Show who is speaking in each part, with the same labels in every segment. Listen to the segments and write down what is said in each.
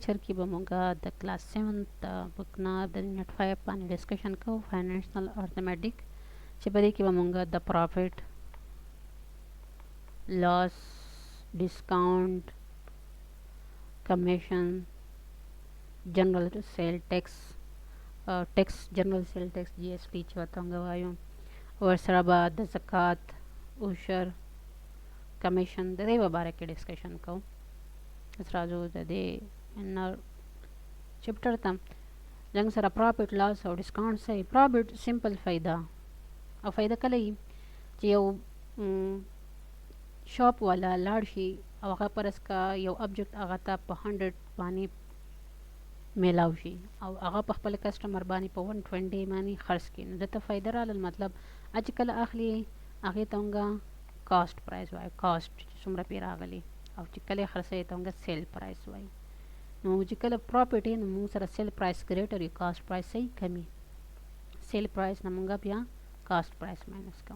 Speaker 1: लेक्चर की बमूंगा the class 7 book na the unit 5 pani discussion ko financial arithmetic chipadi की बमूंगा the profit loss discount commission general sale tax general sale tax GST चवतंगा वायु वर्षराबा the zakat उशर commission the देवा बारे के discussion को इसराजो दे इन chapter tam जंग सरा प्रॉफिट लॉस और डिस्काउंट से प्रॉफिट सिंपल फ़ायदा और फ़ायदा कल ही जो शॉप वाला लाड़शी और वहाँ पर इसका यो ऑब्जेक्ट आगाता पर 100 पानी मेलावशी और आगा पर पहले कस्टमर बानी पर 120 मानी खर्च की न जता फ़ायदा रहा मतलब आजकल आखली आगे तोंगा कॉस्ट प्राइस वाई कॉस्ट सुमरा पीरा गली और चिकले खर्चे तोंगा सेल प्राइस वाई मुझे प्रॉफिट है नमूंग सरा sale price greater cost price से कमी सेल प्राइस नमूंगा बिया कॉस्ट प्राइस माइनस का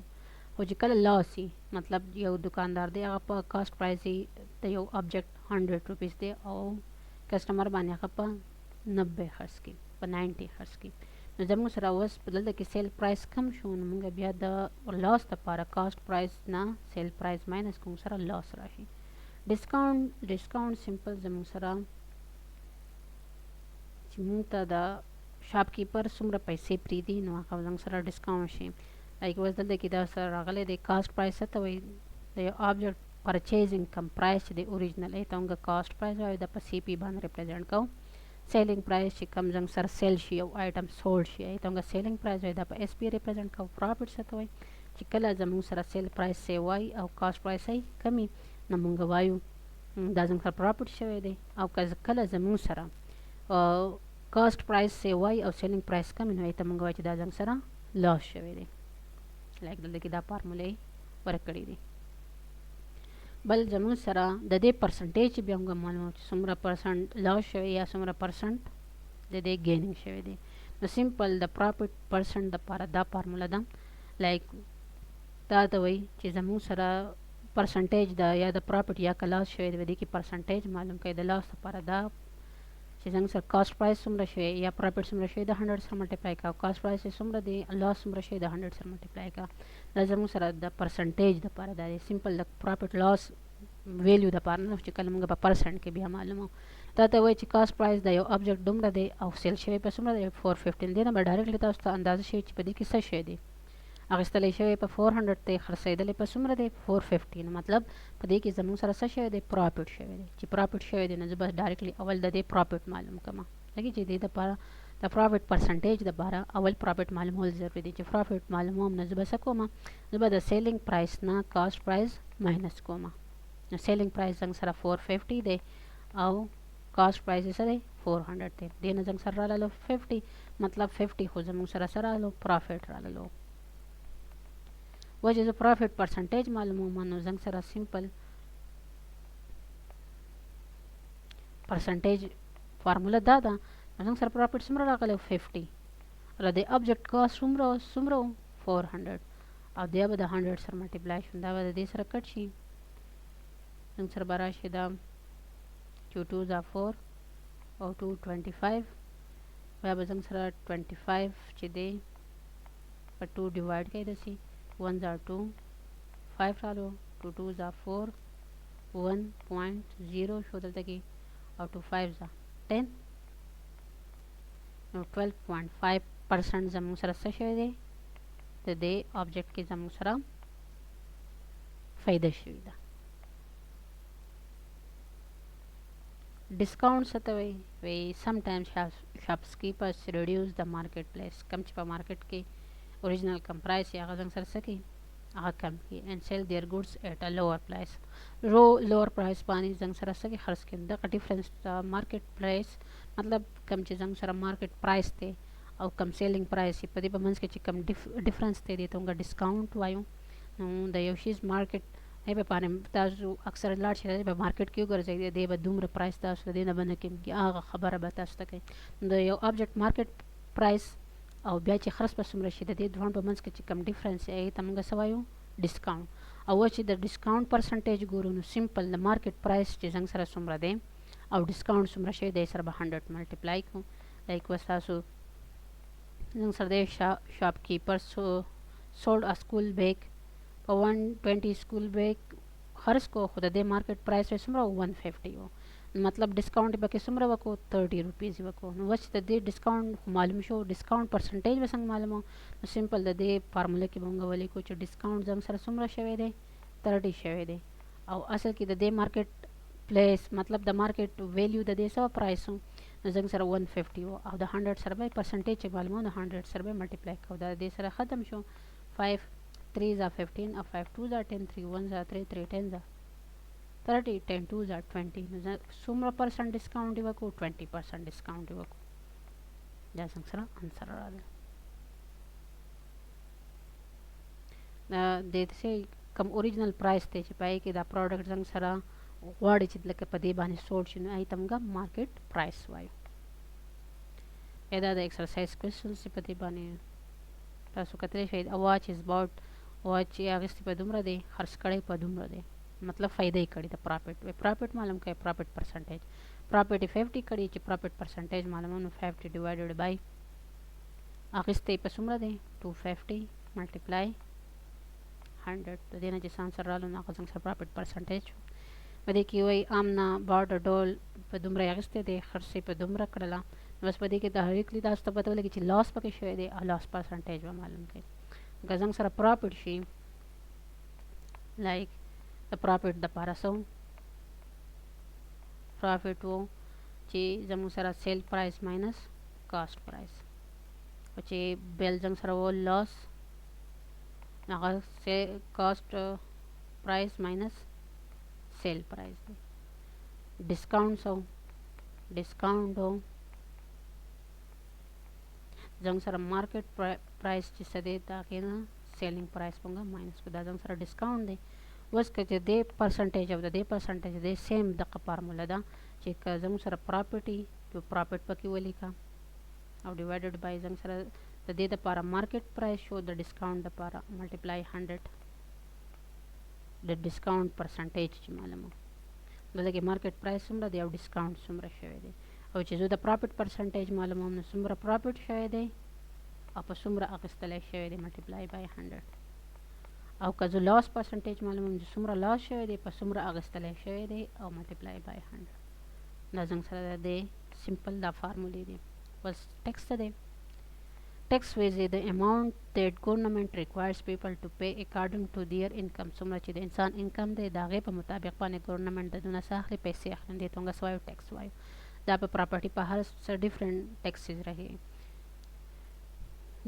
Speaker 1: मुझे लॉस ही मतलब यो दुकानदार दे आप कॉस्ट प्राइस ही तो यो ऑब्जेक्ट 100 रुपीज़ दे और कस्टमर बाने का 90 खर्च की 90 खर्च की तो जब मुझे वस बदल कि सेल प्राइस कम शो नमूंगा बिया द लॉस द पारा कॉस्ट प्राइस ना सेल प्राइस माइनस को सरा लॉस रही डिस्काउंट सिंपल जब सरा मुंता शॉपकीपर सुमरा पैसे प्रीति नुआका सरा डिस्काउंट शे like was the kida sir agale the cost price at the object purchasing come price the original e tonga cost price or the cp ban represent ko selling price she comes ang sir sell she item sold she e tonga selling price or the sp represent ko profit sa to chikala jamu sir sell price se y au cost price ai kami namunga wayu dazang sir profit she de au kala jamu sara cost price से y और selling price कम इन होता मंगवाई चिदा जंग सरा लॉस शवे they like दल की दा फार्मूले वर्क करी दे बल जमु सरा ददे परसेंटेज भी होंगे मालूम सुमरा परसेंट लॉस शवे या सुमरा परसेंट ददे गेनिंग शवे दे द सिंपल द प्रॉफिट परसेंट द पारा दा फार्मूला दा लाइक दा तो वही चीज जमु सरा परसेंटेज दा या द प्रॉफिट या का लॉस शवे दे की परसेंटेज मालूम के द लॉस पारा दा चीज़ सर कॉस्ट प्राइस सुमरा शे या प्रॉफिट सुमरा शे द 100 सर मल्टीप्लाई का कॉस्ट प्राइस से सुमरा दे लॉस सुमरा शे द 100 सर मल्टीप्लाई का लजमु सर द परसेंटेज द पारा द सिंपल द प्रॉफिट लॉस वैल्यू द पारा न चिकल मंग परसेंट के भी हम मालूम हो ता वे ची कॉस्ट प्राइस द यो ऑब्जेक्ट दुमरा दे और सेल शे पे सुमरा दे 415 देना बट डायरेक्ट लेता उसका अंदाजा शे ची पे किस शे दे अगस्तले शे पे 400 ते खर्चे दले पे सुमरा दे 415 मतलब पदे की जमु सर शे दे प्रॉफिट शे दे ची प्रॉफिट शे दे न बस डायरेक्टली अवल दे प्रॉफिट मालूम कमा लगी जी दे द पारा द प्रॉफिट परसेंटेज द बारा अवल प्रॉफिट मालूम होल जरूरी दे ची प्रॉफिट मालूम हो न जब सको मा जब द सेलिंग प्राइस ना कॉस्ट प्राइस माइनस को मा सेलिंग प्राइस जंग सर 450 दे और कॉस्ट प्राइस सर 400 दे देना जंग सर रा लो 50 मतलब 50 हो जमु सर सर लो प्रॉफिट रा लो वजह प्रॉफिट परसेंटेज मालूम हो मानो जंग सरा सिंपल परसेंटेज फार्मूला दादा जंग सर प्रॉफिट सुमरा रखले 50 और दे ऑब्जेक्ट कॉस्ट सुमरो 400 और दे बद 100 सर मल्टीप्लाई शुंदा बद दे सर कट शी जंग सर बारा शिदा 2 2 जा 4 और 2 25 वे बजंग सर 25 चिदे पर 2 डिवाइड के दसी 1 are 2 5 डालो 2 2 are 4 1.0 शोधल तकी और 2 5 are 10 12.5% जमू सरा शे दे तो दे ऑब्जेक्ट के जमू सरा फायदा सुविधा डिस्काउंट सतवे वे sometimes shopkeepers reduce the market place कम चिपा मार्केट के ओरिजिनल कम प्राइस या गजंग सर सकी आग कम की and sell their goods at a lower price lower price पानी जंग सर सकी खर्च के द डिफरेंस मार्केट प्राइस मतलब कम चे जंग सर मार्केट प्राइस थे और कम सेलिंग प्राइस ही पदी बमंस के कम डिफरेंस थे दे तो उनका डिस्काउंट वायु द योशीज मार्केट है पे पाने ताजु अक्सर लाड छे बे मार्केट क्यों कर जाए दे बदुम्र प्राइस तास देना बने के आग खबर बता सके द यो ऑब्जेक्ट मार्केट प्राइस और ब्याचे खर्च पर सुमरा शिदा दे ध्वन बमंस के कम डिफरेंस है तमंगा सवायो डिस्काउंट और वो the discount percentage Guru simple the market price चे जंग सरा सुमरा दे او ډسکاونټ څومره شوی دی سره به 100 ملټیپلای کوو لایک اوس تاسو زموږ سره دی شاپ کیپر سولډ ا سکول بیگ په 120 سکول بیگ خرڅ کو خو د دې مارکیټ پرایس یې څومره 150 و مطلب ډسکاونټ به کې څومره وکړو 30 روپیز وکړو نو اوس د دې ډسکاونټ معلوم شو ډسکاونټ پرسنټیج به څنګه معلومو نو سمپل د دې فارموله کې به موږ ولیکو چې ډسکاونټ زموږ سره څومره شوی دی 30 شوی دی او اصل کې د دې مارکیټ پلیس مطلب د مارکیټ ویلیو د دې څه پرایس نو زموږ سره 150 و او د 100 سره به پرسنټیج معلومو نو 100 سره به ملټیپلای کوو دا د دې سره ختم شو 5 3 are 15 or 5 2s are 10 3 1s are 3 3 10s are 30 10 2s are 20 نو څومره پرسنټ ډسکاونټ وکړو 20% ډسکاونټ وکړو دا څنګه سره انسر راغلی د دې کم اوریجنل پرایس ته چې پای کې دا پروډکټ څنګه سره غواړي چې لکه په دې باندې سوچ شنو ای تمګه مارکیټ پرایس وایو دا د ایکسرسایز کوېسچنز په دې باندې تاسو کتلی شئ واچ از باوټ واچ چې اغستې په دومره دی خرڅ کړی په دومره دی مطلب فایده یې کړی د پرافټ معلوم کړئ پرافټ پرسنټیج پرافټ یې 50 کړی چې پرافټ پرسنټیج معلومو نو 50 ډیوایډډ بای اغستې په څومره دی 250 ملټیپلای 100 د دې نه چې آنسر رالو نو هغه څنګه سره پرافټ پرسنټیج په دې کې وایي امنا باوټ ډول په دومره اغستې دی خرڅې په دومره کړله بس په دې کې ډایرکټلی تاسو ته پته ولګي چې لاس پکې شوی دی او لاس پرسنټیج به معلوم کړئ که زموږ سره پرافټ شي لایک د پرافټ دپاره څه پرافټ و چې زموږ سره سیل پرایس ماینس کاسټ پرایس او چې بیل زموږ سره و لاس هغه کاسټ پرایس ماینس سیل پرایس دی ډسکاونټ څه ډسکاونټ و زموږ سره مارکیټ پرایس چې څه دی دا کې نه سیلینګ پرایس پونګه ماینس کو دا زموږ سره ډسکاونټ دی اوس که چې دې پرسنټیج او د دې پرسنټیج دی سیم دغه فارموله ده چې که زموږ سره پراپرټي نو پراپرټ پکې ولیکه او ډیوایډډ بای زموږ سره د دې دپاره مارکیټ پرایس شو د ډسکاونټ دپاره ملټیپلای 100 د ډسکاونټ پرسنټیج چې معلومو دلته کې مارکیټ پرایس څومره دی او ډسکاونټ څومره شوی دی او چې زه د پرافټ پرسنټیج معلوموم نو څومره پرافټ شوی دی او په څومره اخیستلی شوی دی ملټیپلای بای 100 او که زه لاس پرسنټیج معلوموم چې څومره لاس شوی دی په څومره اخیستلی شوی دی او ملټیپلای بای 100 دا زموږ سره د سمپل دا فارمولې دي بس ټیکس څه دی ټیکس ویز د اماونټ دیټ ګورنمنټ ریکوایرز پیپل ټو پے اکارډنګ ټو دیئر انکم څومره چې د انسان انکم دی د هغې په مطابق باندې ګورنمنټ د دونه څه اخلي پیسې اخلي دې ته موږ څه وایو ټیکس وایو دا په پراپرټي په هر څه ډیفرنٹ ټیکسز رہی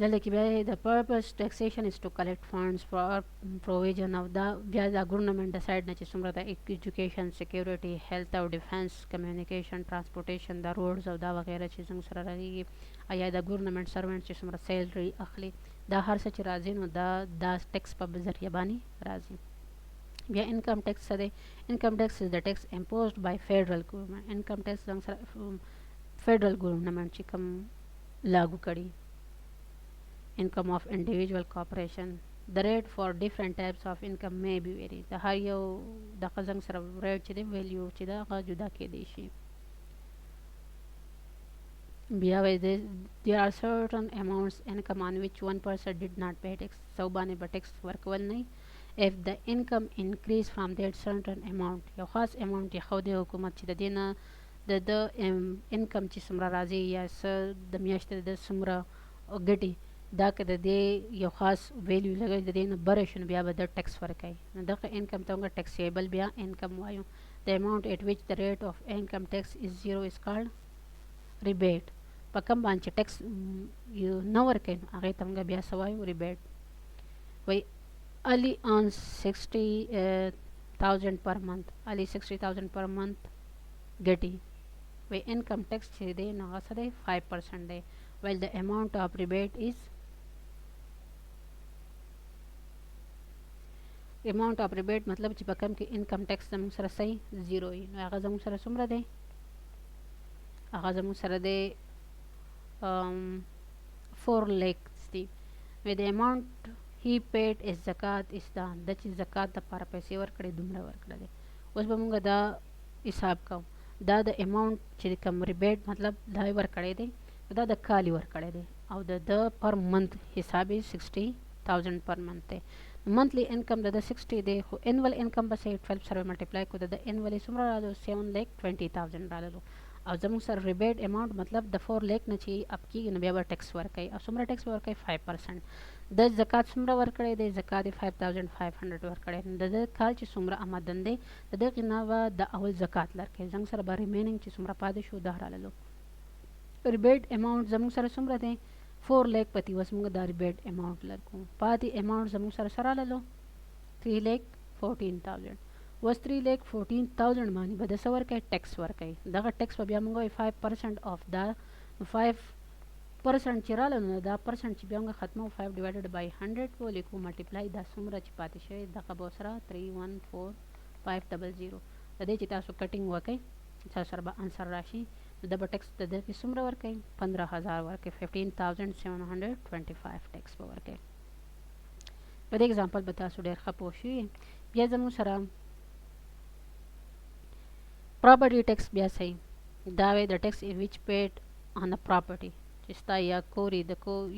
Speaker 1: دلته کې بیا د پرپز ټیکسیشن از ټو کلیکټ فنډز فار پروویژن او دا بیا د ګورنمنټ ډیسایډ نه چې څومره د ایجوکیشن سیکیورټي هیلث او ډیفنس کمیونیکیشن ټرانسپورټیشن د روډز او دا وغیره چې زموږ سره راغلي یا د ګورنمنټ سروینټ چې څومره سیلري اخلي دا هر څه چې راځي نو دا ټیکس په ذریعه باندې راځي بیا انکم ټیکس څه دی انکم ټیکس از د ټیکس امپوزډ بای فیډرل ګورنمنټ انکم ټیکس زموږ سره فیډرل ګورنمنټ چې کوم لاګو کړي income of individual corporation the rate for different types of income may be vary د هر یو د قزنګ سره ریټ چې دی ویلیو چې دا هغه جدا کېدی شي بیا وایي there are certain amounts income on which one person did not pay tax سو باندې به ټیکس ورکول نه if the income increase from that certain amount یو خاص اماونټ یې ښودی حکومت چې د دې نه د انکم چې څومره راځي یا څه د میاشتې د څومره ګټي دا که د دې یو خاص ویلیو لګوي د دې نه بره شي نو بیا به د ټیکس ورکوي نو دغه انکم ته موږ ټیکسیبل بیا انکم وایو د اماونټ ایٹ وچ د ریټ آف انکم ټیکس از زیرو از کالډ ریبیټ په کم باندې چې ټیکس نه ورکوي نو هغې ته موږ بیا څه وایو ریبیټ وایي Ali earns 60,000 per month Ali 60,000 per month ګټي وایي انکم ټیکس چې دی نو هغه څه دی 5% دی while the amount of rebate is amount of rebate مطلب چې په کم کې انکم ټیکس زموږ سره صحیح زیرو وي نو هغه زموږ سره څومره دی هغه زموږ سره دی 4 lakhs دی with the amount he paid is zakat is the چې زکات دپاره پیسې ورکړې دومره ورکړه دی اوس به موږ دا حساب کوو دا د اماونټ چې کوم ریبیټ مطلب دا یې ورکړی دی دا د کال یې ورکړی دی او د پر منت حساب یې 60,000 پر منت دی منتلی انکم د 60 دی خو انول انکم به 12 سره ملټیپلای کو د انولي څومره رالو 7,20,000 رالو او زموږ سره ریبیټ اماونټ مطلب د 4 لیک نه چې اپ کېږي نو بیا به ټیکس ورکوي او څومره ټیکس به ورکوي 5%. د زکات څومره ورکړی دی زکات یې 5,500 ورکړی د کال چې څومره آمدن دی د دغې نه به د اول زکات لرکوي زموږ سره به ریمیننګ چې څومره پاتې شو دا راللو ریبیټ اماونټ زموږ سره څومره دی 4 لیک پتی وس موږ دا ریبیټ اماونټ لرکو پاتې اماونټ زموږ سره سره راللو 3,14,000 was 3,14,000 باندې به د څه ورکوي ټیکس ورکوي دغه ټیکس به بیا موږ وایي 5% آف دا 5% چې راله نو دا پرسنټ چې بیا موږ ختمو 5 ډیوایډډ بای 100 ولیکو ملټیپلای دا څومره چې پاتې شوی دغه به سره 314,500 د دې چې تاسو کټینګ وکئ تاسو سره به انسر راشي د به ټیکس د دې څومره ورکوي 15,000 ورکوي 15,725 ټیکس به ورکوي په دې اگزامپل به تاسو ډېر ښه پوه شئ بیا زموږ سره property tax بیا صحیح دا وی د ټیکس which paid on a property چې ستا یا کوري د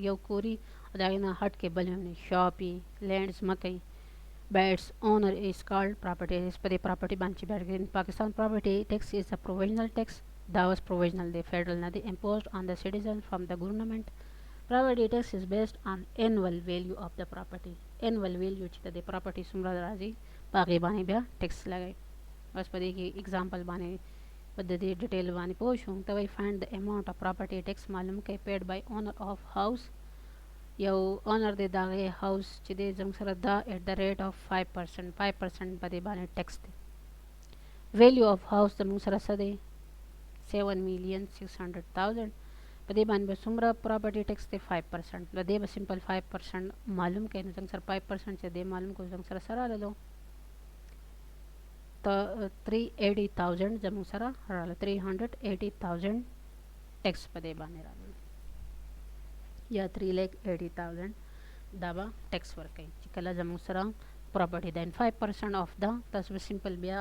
Speaker 1: یو کوري د هغې نه هټ کې بل ونی شاپي لینډ ځمکې بیډس اونر is called property په دې پراپرټي باندې چې بیډ in Pakistan property tax is a provisional tax دا was provisional دی federal نه دی imposed on the citizen from the government property tax is based on annual value of the property annual value چې د property څومره راځي په هغې باندې بیا ټیکس لګوي بس په دې کې اگزامپل باندې په دې ډیټیل باندې پوه شو ته وایي فایند د اماونټ اف پراپرټي ټیکس معلوم کوي پیډ بای اونر اف هاوس یو اونر دی د هغې هاوس چې دی زموږ سره دا ایټ د ریټ اف 5% په دې باندې ټیکس دی ویلیو اف هاوس زموږ سره څه دی 7,600,000 په دې باندې به څومره پراپرټي ټیکس دی 5% د دې به سمپل 5% معلوم کوي نو زموږ سره 5% چې دی معلوم کوو زموږ سره سره رالو 380,000 زموږ سره راغله 380,000 ټیکس په دې باندې راغله یا 380,000 دا به ټیکس ورکوي چې کله زموږ سره پراپرټي ده 5% آف دا تاسو به سمپل بیا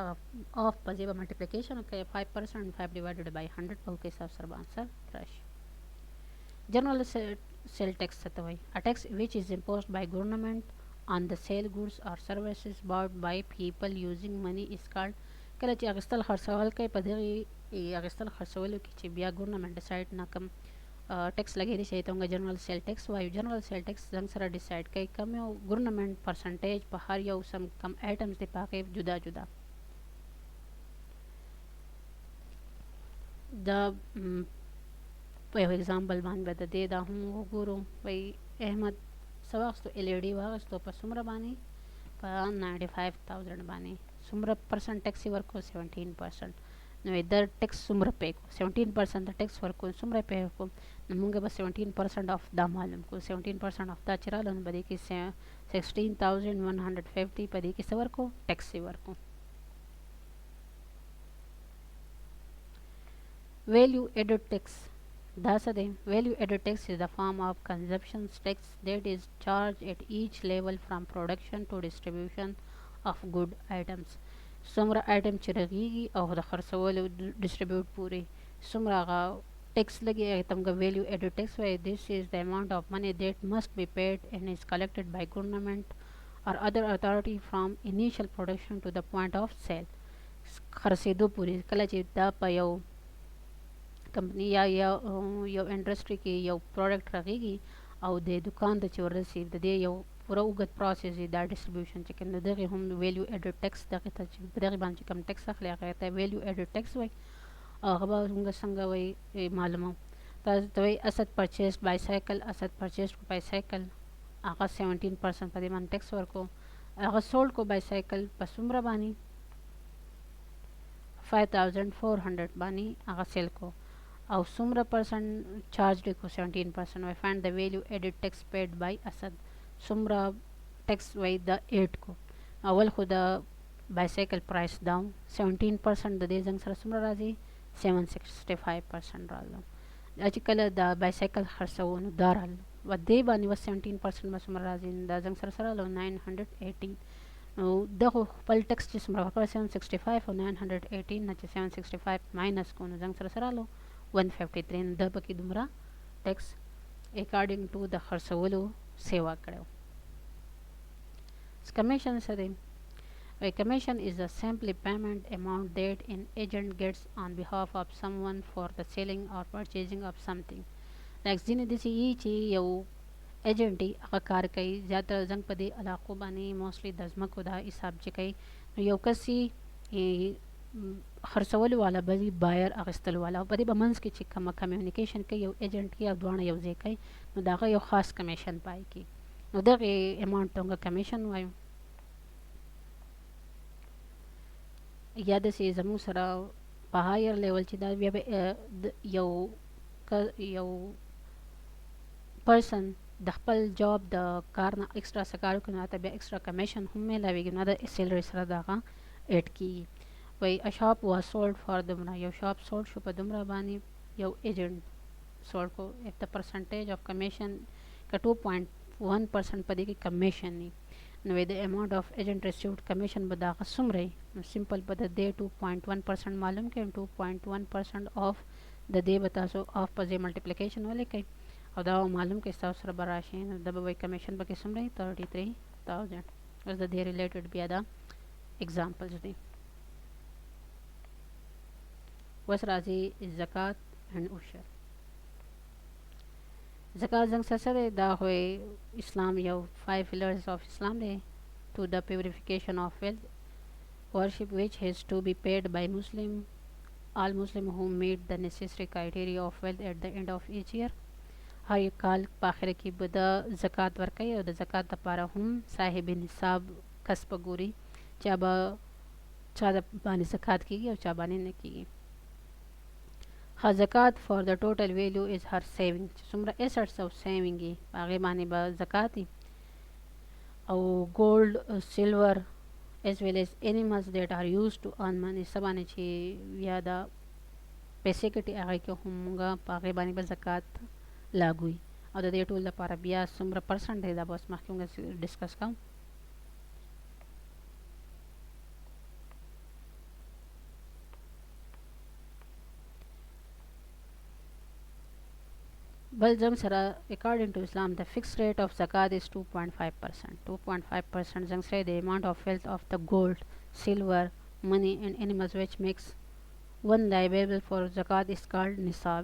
Speaker 1: آف په ځای به ملټیپلیکیشن وکړئ 5% 5 ډیوایډډ بای 100 په کې حساب سره به انسر راشي جنرال سیل ټیکس څه ته وایي a tax which is imposed by government on the sale goods or services bought by people using money is called کله چې اغستل خرڅول کوي په دغې اغستل خرڅولو کې چې بیا ګورنمنټ ډیسایډ نه کم ټیکس لګېدی شي ته موږ جنرال سیل ټیکس وایو جنرال سیل ټیکس څنګه سره ډیسایډ کوي کم یو ګورنمنټ پرسنټیج په هر یو سم کم ایټمز دی په هغې جدا جدا دا په یو اگزامپل باندې به د دې دا هم وګورو وایي احمد څه واخیستو LED واخیستو په څومره باندې په 95,000 باندې څومره پرسنټ ټیکس یې ورکړو 17% نو د ټیکس څومره پې کړو 17% د ټیکس ورکړو څومره پې کړو نو موږ به 17% آف دا معلوم کړو 17% آف دا چې راغله نو په دې کې 16,150 په دې کې څه ورکړو ټیکس یې ورکړو ویلیو ایډډ ټیکس دا څه دی value added tax is the form of consumption tax that is charged at each level from production to distribution of good items څومره item چې رغیږي او د خرڅولو ډسټریبیوټ پورې څومره هغه ټیکس لګي هغې ته موږ value added tax وایي this is the amount of money that must be paid and is collected by government or other authority from initial production to the point of sale خرڅېدو پورې کله چې دا په یو کمپنی یا یو انډسټري کې یو پروډکټ راغېږي او د دکان ته چې ورسي د دې یو پوره اوږد پروسس دی دا ډسټریبیوشن چې کوم د دغې هم ویلیو ایډډ ټیکس دغې ته چې په دغې باندې چې کوم ټیکس اخلي هغې ته ویلیو ایډډ ټیکس وایي هغه به موږ څنګه وایي معلوموو تاسو ته وایي اسد پرچیسډ بایسایکل اسد پرچیسډ بایسایکل هغه 17% په دې باندې ټیکس ورکړو هغه سولډ کو بایسایکل په څومره باندې 5,400 باندې هغه سیل کو او څومره پرسنټ چارج دی کو 17% وای فایند د ویلیو ایډډ ټیکس پیډ بای اسد څومره ټیکس وای د 8 کو اول خو د بایسایکل پرایس ډاون 17% د دې څنګه سره څومره راځي 765% راځي چې کله د بایسایکل خرڅونو دا راځي و دې باندې 17% به څومره راځي دا څنګه سره 918 نو دغه خپل ټکس چې څومره ورکړی 765 او 918 نه چې 765 ماینس کو نو زنګ سره سره لو 153 نو د پکې دومره ټکس اکارډینګ ټو د خرڅولو سیوا کړو. کمیشن څه دی؟ A commission is a simply payment amount that an agent gets on behalf of someone for the selling or purchasing of something. لکه ځینې داسې یي چې یو ایجنټ یې هغه کار کوي زیاتره زنګ په دې علاقو باندې موسټلی د ځمکو دا حساب چې کوي نو یو کس یې خرڅولو والا به وي بایر اخیستلو والا او په دې به منځ کې چې کومه کمیونیکیشن کوي یو ایجنټ کې او دواړه یو ځای کوي نو د هغه یو خاص کمیشن پای کې نو دغې اماونټ ته موږ کمیشن وایو. یا داسې زموږ سره په هایر لیول چې دا بیا به یو پرسن د خپل جاب د کار نه ایکسټرا څه کار وکړي نو هلته بیا ایکسټرا کمیشن هم میلاویږي نو د سیلري سره د هغه ایډ کېږي. وایي ا شاپ واز سولډ فار دومره یو شاپ سولډ شو په دومره باندې یو ایجنټ سولډ کو اف د پرسنټیج اف کمیشن که 2.1% په دې کې کمیشن وي نو د اماونټ اف ایجنټ ریسیوډ کمیشن به د هغه څومره وي نو سمپل به د دې 2.1% معلوم کړئ 2.1% اف د دې به تاسو اف په ځای ملټیپلیکیشن ولیکئ او دا معلوم کې ستاسو سره به راشي نو د به وایي کمیشن به کې څومره 33,000 اوس د دې ریلیټډ بیا دا اگزامپلز دي. اوس راځي زکات اینډ عشر. زکات زنګ څه دی دا خو اسلام یو 5 pillars of اسلام دی to the purification of wealth worship which has to be paid by all Muslim who meet the necessary criteria of wealth at the end of each year. هر کال په آخر کې به د زکات ورکوي او د زکات لپاره هم صاحب نصاب کسب ګوري چا به چا د باندې زکات کېږي او چا باندې نه کېږي. her zakat for the total value is her saving چې څومره assets او saving یې په هغې باندې به زکات وي او gold silver as well as animals that are used to earn money څه باندې چې یا د پیسې ګټي هغې کې هم موږ په هغې باندې به زکات لاګوي او د دې ټول لپاره بیا څومره پرسنټ دی دا به اوس مخکې موږ ډسکس کوم. بل زم سره according to Islam the fixed rate of zakat is 2.5%. 2.5% زنګ سره the amount of wealth of the gold, silver, money and animals which makes one liable for zakat is called nisab.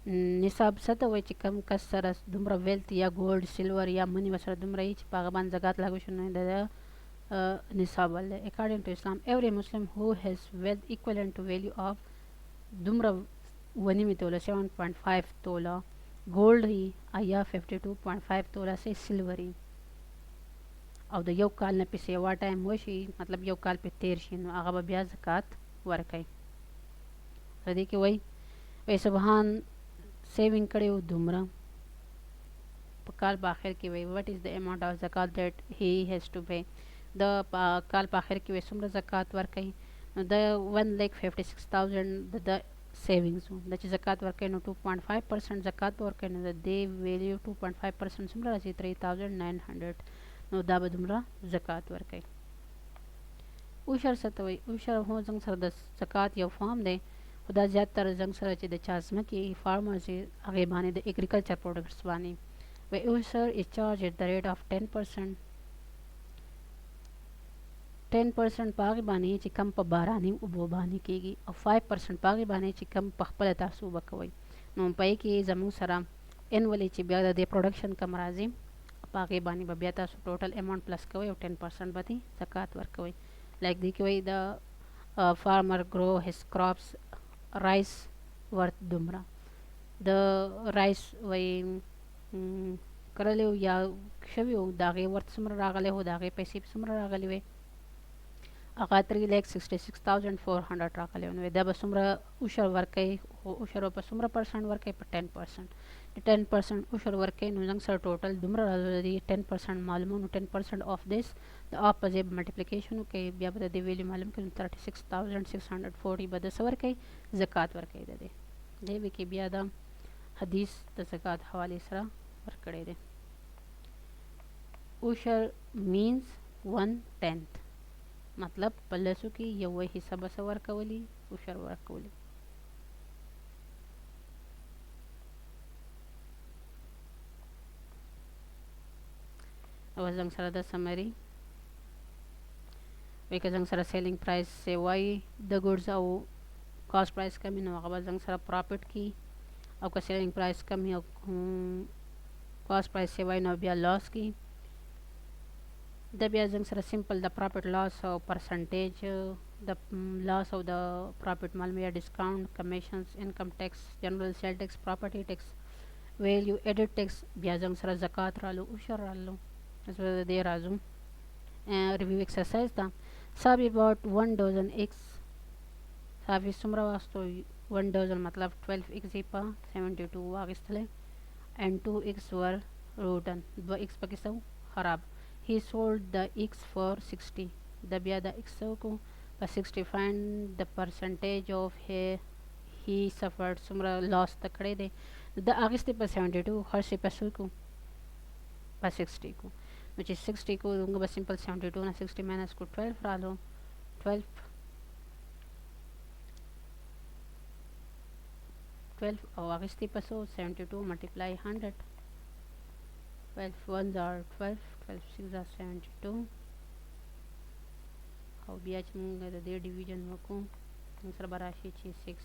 Speaker 1: نصاب څه ته وایي چې کم کس سره دومره ویلت یا ګولډ سلور یا منی ورسره دومره وي چې په هغه باندې زکات لاګو شو نو د نصاب ولې according to Islam every Muslim who has wealth equivalent to value of دومره ونیمې توله 7.5 توله ګولډ وي یا 52.5 توله سي سلور وي او د یو کال نه پسې یوه ټایم وشي مطلب یو کال پې تیر شي نو هغه به بیا زکات ورکوي. په دې کې وایي سبحان سیوینګ کړی و دومره په کال په آخر کې وایي وټ از د اماونټ آف زکات دیټ هی هیز ټو پے د کال په آخر کې وایي څومره زکات ورکوي نو د 1,56,000 د سیوینګز و د چې زکات ورکوي نو 2.5% زکات به ورکوي نو د دې ویلیو 2.5% څومره راځي 3,900 نو دا به دومره زکات ورکوي. عشر څه ته وایي عشر هم زموږ سره د زکات یو فارم دی خو دا زیاتره زنګ سره چې د چا ځمکې فارمرز یې هغې باندې د ایګریکلچر پروډکټس باندې وایي عشر از چارج ایٹ د ریټ آف 10% 10% په هغې باندې چې کم په باراني اوبو باندې کېږي او 5% په هغې باندې چې کم په خپله تاسو اوبه کوئ نو په هغې کې زموږ سره انولي چې بیا د دې پروډکشن کم راځي په هغې باندې به بیا تاسو ټوټل اماونټ پلس کوئ او 10% به دې زکات ورکوئ. لایک دې کې وایي د farmer grow his crops rice worth دومره د رایس وایي کرلی و یا شوي و د هغې ورت څومره راغلی و د هغې پیسې څومره راغلی وې هغه 3,66,400 راغلی و نو دا به څومره عشر ورکوي خو عشر به په څومره پرسنټ ورکوي په 10% د 10% عشر ورکوي نو زموږ سره ټوټل دومره راځي 10% معلومو نو 10% آف دیس د آپ په ځای به ملټیپلیکیشن وکړئ بیا به د دې ویلیو معلوم کړي 36,640 به د څه ورکوي زکات ورکوي د دې به کې بیا د حدیث د زکات حوالې سره ورکړی دی. عشر means 1/10 मतलब په لسو کې یوه حصه به څه ورکولي عشر ورکولي. او زنګ سره د سمري وی که زنګ سره سیلینګ پرایس سی وایي د ګوډز او کاست پرایس کمی نو هغه به زنګ سره پراپټ کی او که سیلینګ پرایس کمی او کاست پرایس سی وایي نو بیا لاس کی. د بیا زنګ سره سمپل د پراپټ لاس او پرسنټیج د لاس او د پراپټ معلومه یا ډسکاونټ کمیشنز انکم ټیکس جنرال سیل ټیکس پراپرټي ټیکس ویلیو ایډیټ ټیکس بیا زنګ سره زکات رالو عشر رالو زه د دې راځو ریویو ایکسرسایز ده. صابي about 1 dozen eggs صابي څومره واستو 1 dozen مطلب 12 eggs یې په 72 واخیستلی and 2 eggs were rotten 2 eggs پکې سو خراب. he sold the eggs for 60 د بیا د eggs کو په 60 find the percentage of he suffered څومره loss تکړی دی د اخیستې په 72 خرڅې په څو کو په 60 کو نو چې 60 کو دغه به سمپل 72 نه 60 ماینس کو 12 رالو 12 او اخیستې په 72 ملټیپلای 100 12 ones are 12 12 6 are 72 او بیا چې موږ د دې ډیویژن وکړو موږ سره به راشي چې 6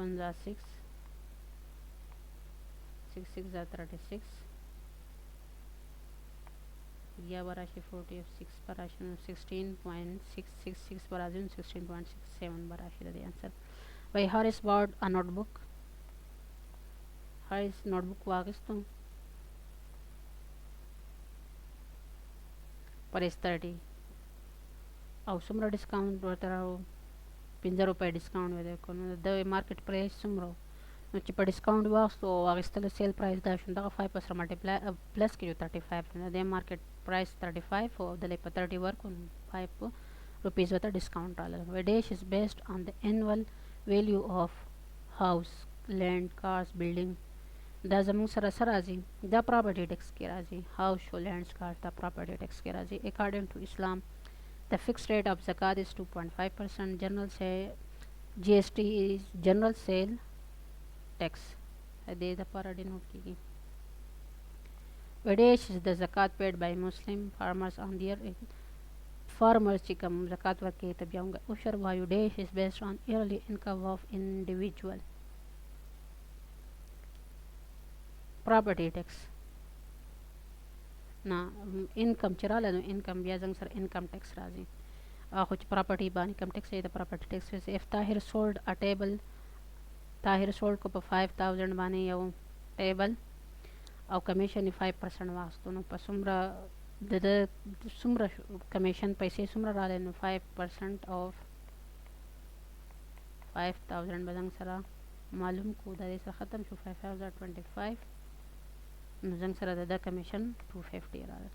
Speaker 1: ones are 6 6 6 are 36 या बराशी 40 6 बराशी 16.666 बराशी 16.67 बराशी the answer. By Harris bought a notebook. Harris notebook वागिस्तों पर इस 30 और सुमरा डिस्काउंट बता 15 रुपए डिस्काउंट में देखो ना द मार्केट प्राइस सुमरो नو چې په ډسکاونټ واغستو واغستلو سیل پرایس دا شون دغه 5% ملټیپلای پلس کړو 35 نه د مارکیټ پرایس 35 او د په 30 ورکو 5 روپیز وته ډسکاونټ رااله. وډیش از بیسډ آن د انوال ویلیو اف هاوس لینډ کارز بلډینګ دا زموږ سره سره راځي دا پراپرټي ټیکس کې راځي هاوس شو لینډز کارز دا پراپرټي ټیکس کې راځي. اکارډینګ ټو اسلام the fixed rate of zakat is 2.5%. general say GST is general sale tax دې د پاره ډینوټ کیږي. وډیش is the zakat paid by muslim farmers on their farmers چې کوم زکات ورکړي ته بیا موږ عشر وایو. ډیش is based on yearly income of individual. property tax نه انکم چې رااله نو انکم بیا زنګ سره انکم ټیکس راځي خو چې پراپرټي باندې انکم ټیکس یې د پراپرټي ټیکس ویسه. if طاهر sold a table طاهر sold کو په 5000 باندې یو ټیبل او کمیشن 5% واستو نو په څومره د څومره کمیشن پیسې څومره رااله نو 5% of 5000 بدنګ سره معلوم کو د دې سره ختم شو 5025 نو زنګ سره د کمیشن 250 رااله.